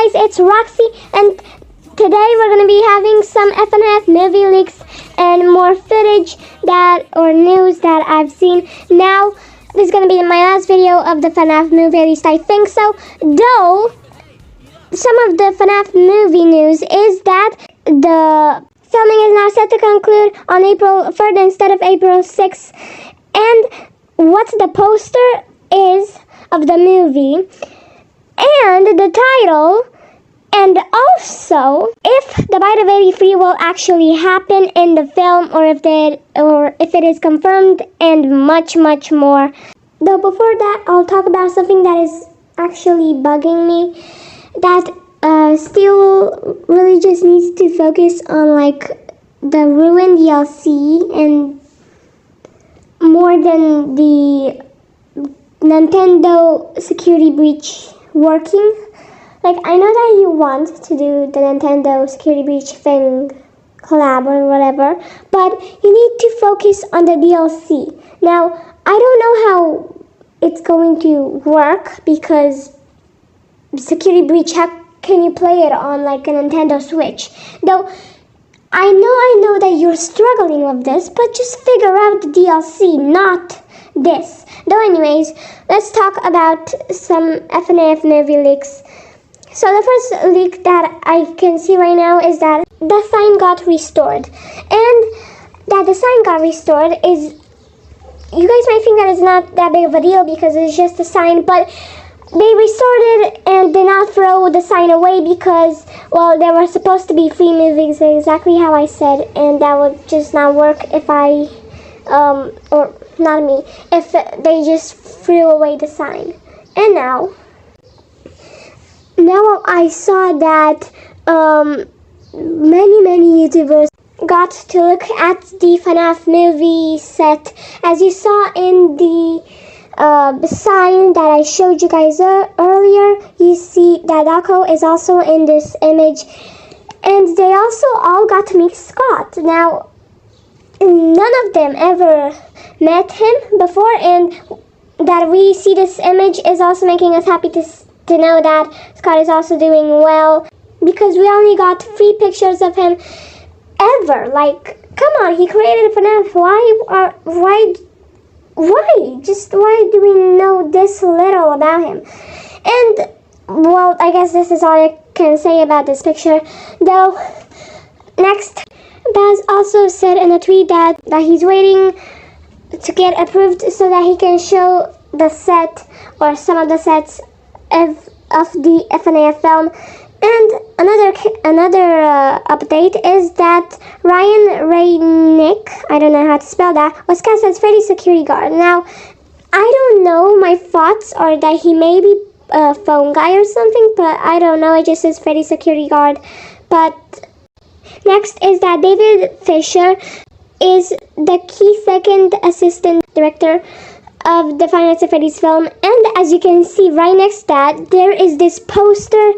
guys, it's Roxy, and today we're going to be having some FNAF movie leaks and more footage or news that I've seen. Now, this is going to be my last video of the FNAF movie, at least I think so. Though, some of the FNAF movie news is that the filming is now set to conclude on April 3rd instead of April 6th. And what the poster is of the movie, and the title, and also if the Bite of 83 will actually happen in the film, or if it is confirmed, and much more. Though before that, I'll talk about something that is actually bugging me, that still really just needs to focus on like the ruined DLC and more than the Nintendo security breach working. Like, I know that you want to do the Nintendo security breach thing, collab or whatever, but you need to focus on the DLC. Now, I don't know how it's going to work, because security breach, how can you play it on like a Nintendo Switch? Though, I know that you're struggling with this, but just figure out the DLC, not this. Though anyways, let's talk about some FNAF movie leaks. So the first leak that I can see right now is that the sign got restored. And that the sign got restored is, you guys might think that it's not that big of a deal because it's just a sign, but they restored it and did not throw the sign away because, well, there were supposed to be free movies, exactly how I said, and that would just not work if or not me, if they just threw away the sign. And now I saw that many YouTubers got to look at the FNAF movie set. As you saw in the sign that I showed you guys earlier, you see that Daco is also in this image, and they also all got to meet Scott. Now, none of them ever met him before, and that we see this image is also making us happy to know that Scott is also doing well, because we only got 3 pictures of him ever. Like, come on, he created FNAF. Why do we know this little about him? And, well, I guess this is all I can say about this picture. Though, next, Baz also said in a tweet that he's waiting to get approved so that he can show the set, or some of the sets of the FNAF film. And another update is that Ryan Raynick, I don't know how to spell that, was cast as Freddy's security guard. Now, I don't know, my thoughts are that he may be a phone guy or something, but I don't know, it just says Freddy's security guard. But next is that David Fisher is the key second assistant director of the Five Nights at Freddy's film. And as you can see right next to that, there is this poster.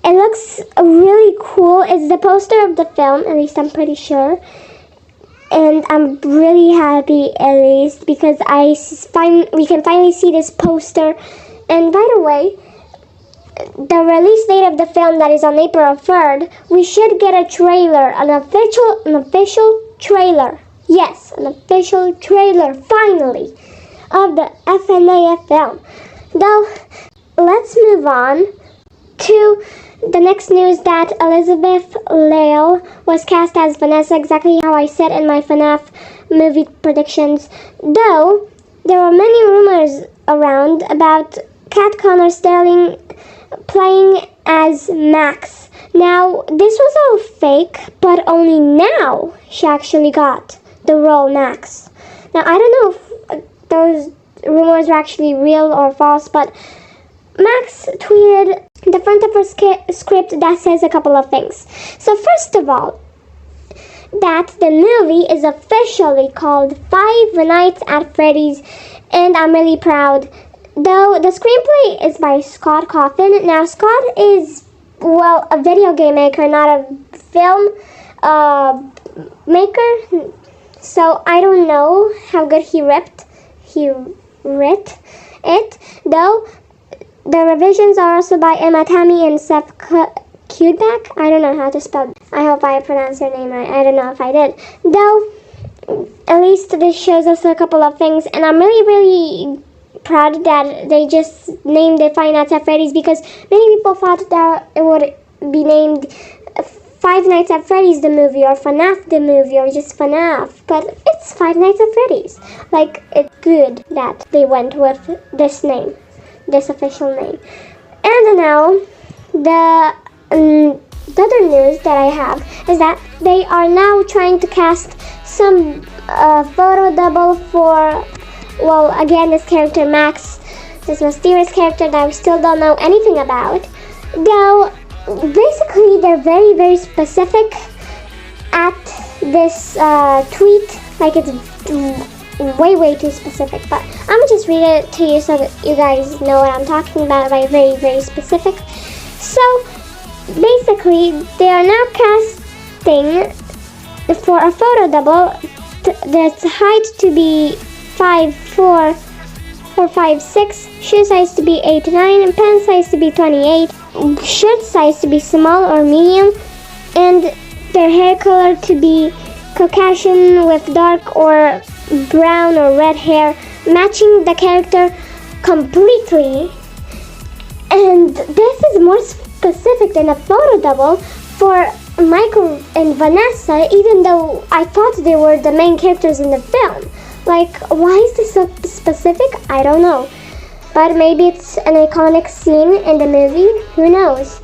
It looks really cool. It's the poster of the film, at least I'm pretty sure. And I'm really happy, at least, because we can finally see this poster. And by the way, the release date of the film that is on April 3rd, we should get a trailer, an official trailer. Yes, an official trailer, finally, of the FNAF film. Though, let's move on to the next news, that Elizabeth Lale was cast as Vanessa, exactly how I said in my FNAF movie predictions. Though, there were many rumors around about Kat Connor Sterling playing as Max. Now, this was all fake, but only now she actually got the role Max. Now, I don't know if those rumors are actually real or false, but Max tweeted the front of her script that says a couple of things. So first of all, that the movie is officially called Five Nights at Freddy's, and I'm really proud. Though the screenplay is by Scott Coffin. Now, Scott is, well, a video game maker, not a film maker. So I don't know how good he writ it. Though the revisions are also by Emma Tammy and Seth Kudeback. I don't know how to spell it. I hope I pronounced your name right. I don't know if I did. Though, at least this shows us a couple of things, and I'm really proud that they just named the Five Nights at Freddy's, because many people thought that it would be named Five Nights at Freddy's the movie, or FNAF the movie, or just FNAF, but it's Five Nights at Freddy's. Like, it's good that they went with this name, this official name. And now, the other news that I have is that they are now trying to cast some photo double for, well, again, this character Max, this mysterious character that we still don't know anything about. Though, basically, they're very specific at this tweet. Like, it's way too specific. But I'm gonna just read it to you so that you guys know what I'm talking about by very specific. So, basically, they are now casting for a photo double that's height to be 5'4" or 5'6", shoe size to be 8 to 9, and pant size to be 28, shirt size to be small or medium, and their hair color to be Caucasian with dark or brown or red hair, matching the character completely. And this is more specific than a photo double for Michael and Vanessa, even though I thought they were the main characters in the film. Like, why is this so specific? I don't know. But maybe it's an iconic scene in the movie. Who knows?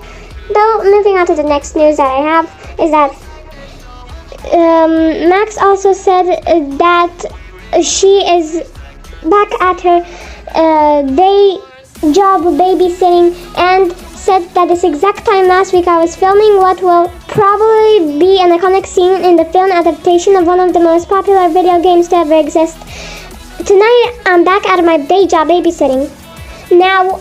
Though, moving on to the next news that I have is that Max also said that she is back at her day job babysitting, and said that this exact time last week I was filming what will probably be an iconic scene in the film adaptation of one of the most popular video games to ever exist. Tonight I'm back at my day job babysitting. Now,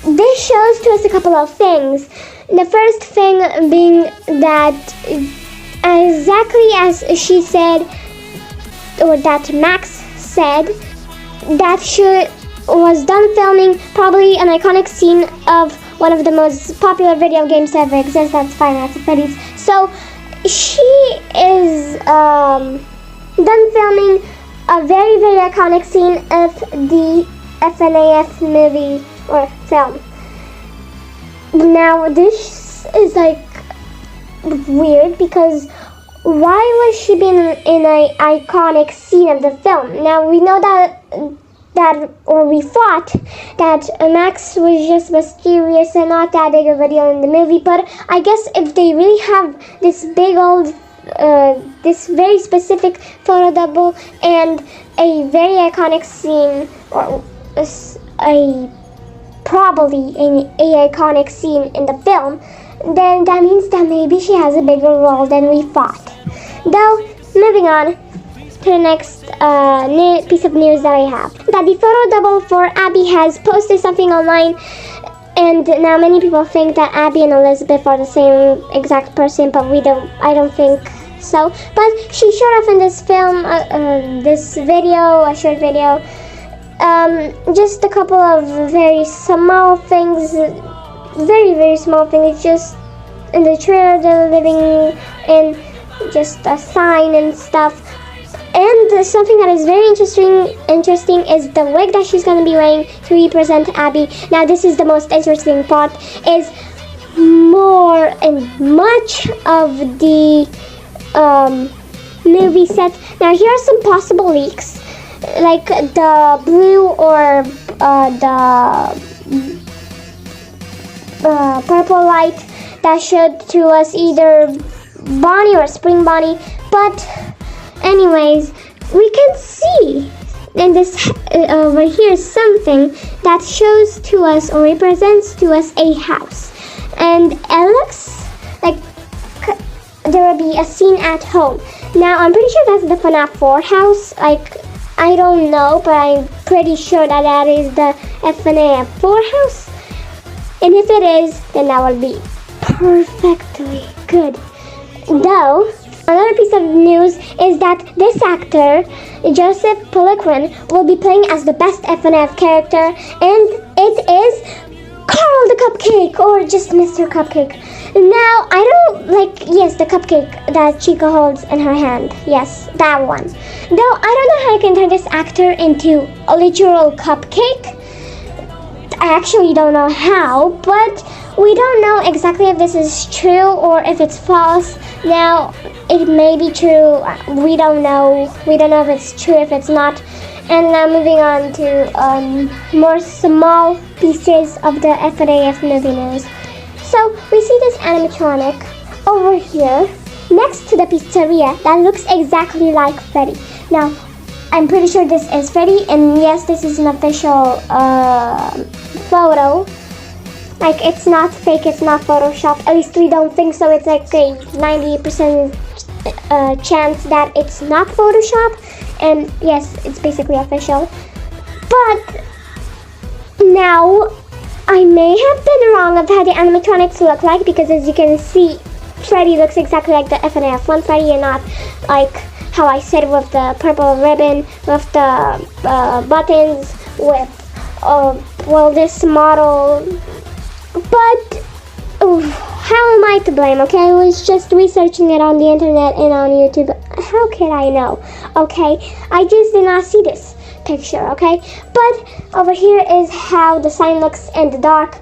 this shows to us a couple of things. The first thing being that exactly as she said, or that Max said, that she was done filming probably an iconic scene of one of the most popular video games to ever exist, that's Five Nights at Freddy's. So she is done filming a very iconic scene of the FNAF movie or film. Now this is like weird, because why was she being in an iconic scene of the film? Now we know or we thought that Max was just mysterious and not that big of a deal in the movie, but I guess if they really have this big old, this very specific photo double and a very iconic scene, or probably an iconic scene in the film, then that means that maybe she has a bigger role than we thought. Though, moving on to the next piece of news that I have. That the photo double for Abby has posted something online, and now many people think that Abby and Elizabeth are the same exact person, but I don't think so. But she showed off in this film, this video, a short video, just a couple of very small things, very small things, just in the trailer they're living in, just a sign and stuff. And something that is very interesting is the wig that she's going to be wearing to represent Abby. Now this is the most interesting part, is more and much of the movie set. Now here are some possible leaks, like the blue or the purple light that showed to us either Bonnie or Springbonnie. But anyways, we can see in this over here something that shows to us or represents to us a house, and it looks like there will be a scene at home. Now I'm pretty sure that's the FNAF 4 house. Like, I don't know, but I'm pretty sure that that is the FNAF 4 house. And if it is, then that would be perfectly good. Though, another piece of news is that this actor, Joseph Poliquin, will be playing as the best FNAF character, and it is Carl the Cupcake, or just Mr. Cupcake. Now, I don't like, yes, the cupcake that Chica holds in her hand. Yes, that one. Though, I don't know how you can turn this actor into a literal cupcake. I actually don't know how, but we don't know exactly if this is true or if it's false. Now, it may be true. We don't know. We don't know if it's true, if it's not. And now moving on to more small pieces of the FNAF movie news. So we see this animatronic over here next to the pizzeria that looks exactly like Freddy. Now, I'm pretty sure this is Freddy, and yes, this is an official photo. Like, it's not fake, it's not Photoshop. At least we don't think so. It's like a 90% chance that it's not Photoshop. And yes, it's basically official. But now, I may have been wrong of how the animatronics look like, because as you can see, Freddy looks exactly like the FNAF 1 Freddy, and not like how I said, with the purple ribbon, with the buttons, with this model. But how am I to blame? Okay, I was just researching it on the internet and on YouTube. How could I know? Okay, I just did not see this picture. Okay, but over here is how the sign looks in the dark.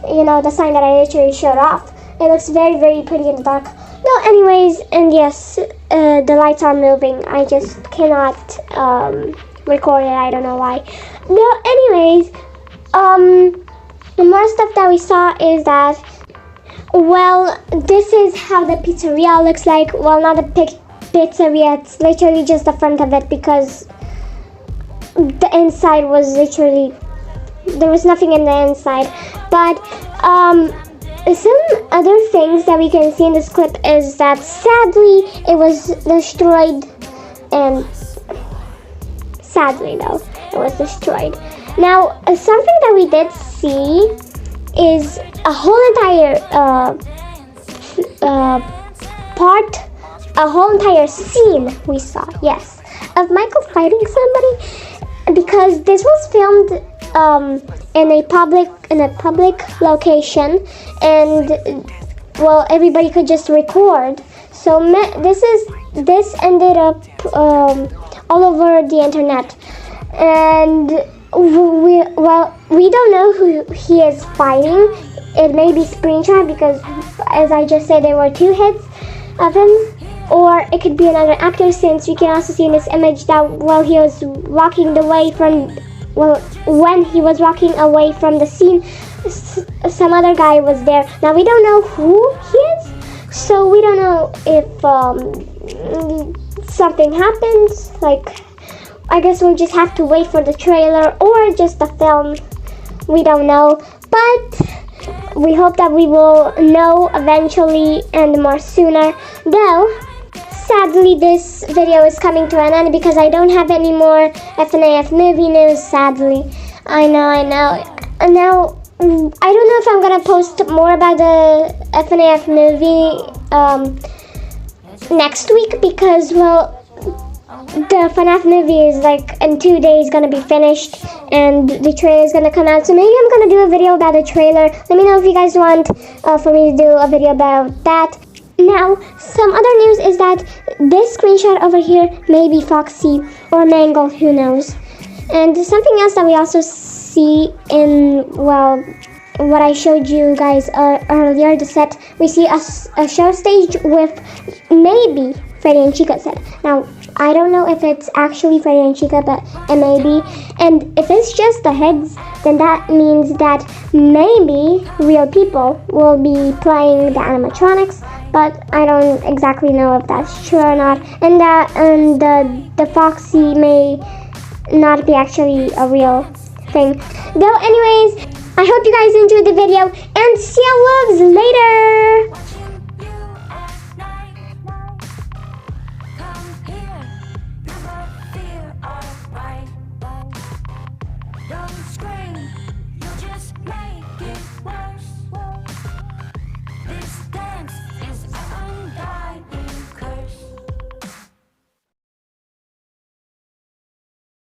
You know, the sign that I literally showed off. It looks very, very pretty in the dark. No, anyways, and yes, the lights are moving. I just cannot record it. I don't know why. No, anyways, the more stuff that we saw is that, well, this is how the pizzeria looks like. Well, not the pizzeria, it's literally just the front of it, because the inside was literally, there was nothing in the inside. But some other things that we can see in this clip is that sadly it was destroyed, and sadly though, it was destroyed. Now, something that we did see is a whole entire a whole entire scene we saw, yes, of Michael fighting somebody, because this was filmed in a public location, and well, everybody could just record. So this ended up all over the internet, and we don't know who he is fighting. It may be screenshot, because as I just said, there were 2 hits of him, or it could be another actor, since we can also see in this image that while he was walking away from, when he was walking away from the scene, some other guy was there. Now we don't know who he is, so we don't know if something happens. Like, I guess we'll just have to wait for the trailer or just the film. We don't know, but we hope that we will know eventually and more sooner. Though, sadly, this video is coming to an end because I don't have any more FNAF movie news, sadly. I know. And now, I don't know if I'm going to post more about the FNAF movie next week, because, well, the FNAF movie is like in 2 days gonna be finished, and the trailer is gonna come out. So maybe I'm gonna do a video about the trailer. Let me know if you guys want for me to do a video about that. Now, some other news is that this screenshot over here may be Foxy or Mangle, who knows. And something else that we also see in, well, what I showed you guys earlier, the set, we see a show stage with maybe Freddy and Chica set. Now, I don't know if it's actually Freddy and Chica, but it may be. And if it's just the heads, then that means that maybe real people will be playing the animatronics, but I don't exactly know if that's true or not. And the Foxy may not be actually a real thing. Though, anyways, I hope you guys enjoyed the video, and see you loves later!